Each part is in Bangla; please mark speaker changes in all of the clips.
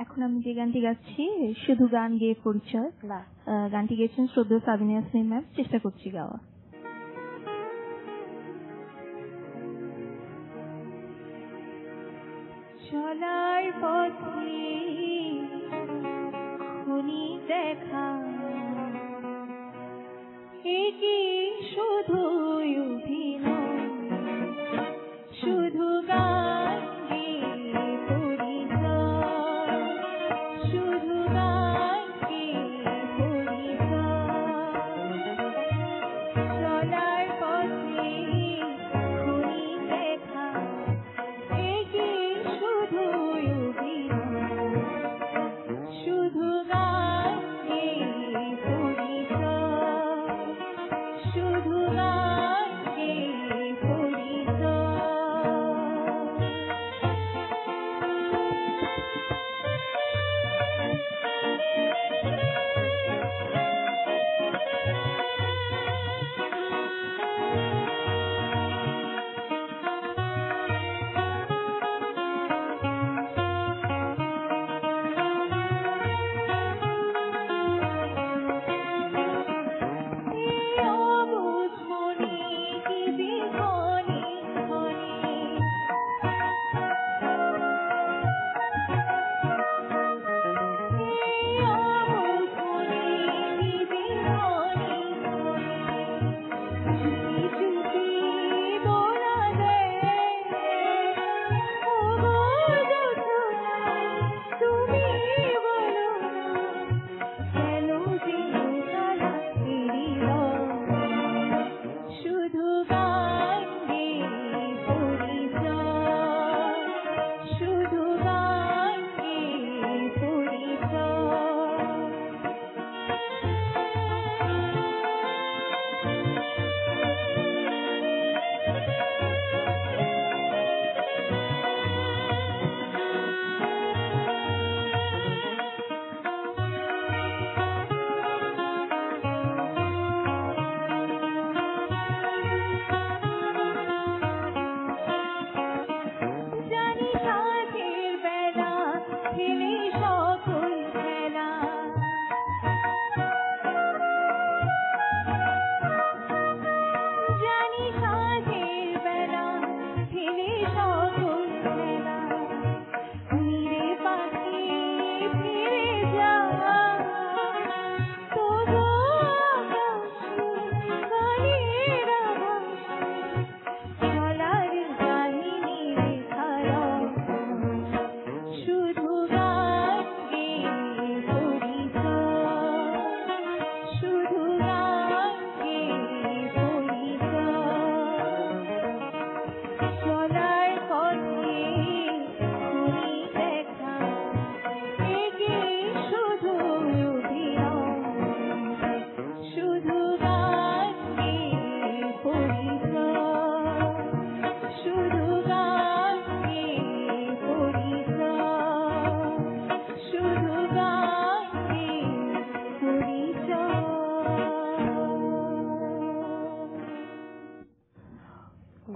Speaker 1: এখন আমি যে গানটি গাচ্ছি শুধু গান গেয়ে পরিচয়, গানটি গেয়েছেন শ্রদ্ধেয় সাবিনা ইয়াসমিন ম্যাম। চেষ্টা করছি গাওয়া। চলার পথে খুনি দেখা কি শুধু অভিনয়, শুধু গান গেয়ে পরিচয়, শুধু গান গেয়ে পরিচয়। চলার পথে খুনি দেখা কি শুধু অভিনয়, শুধু গান গেয়ে পরিচয়, শুধু গান গেয়ে পরিচয়।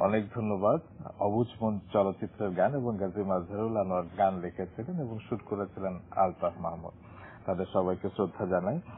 Speaker 2: অনেক ধন্যবাদ। অবুঝ মন চলচ্চিত্রের গান এবং গাজী মাজহারুল আনোয়ার গান লিখেছিলেন এবং শুট করেছিলেন আলতাফ মাহমুদ। তাদের সবাইকে শ্রদ্ধা জানাই।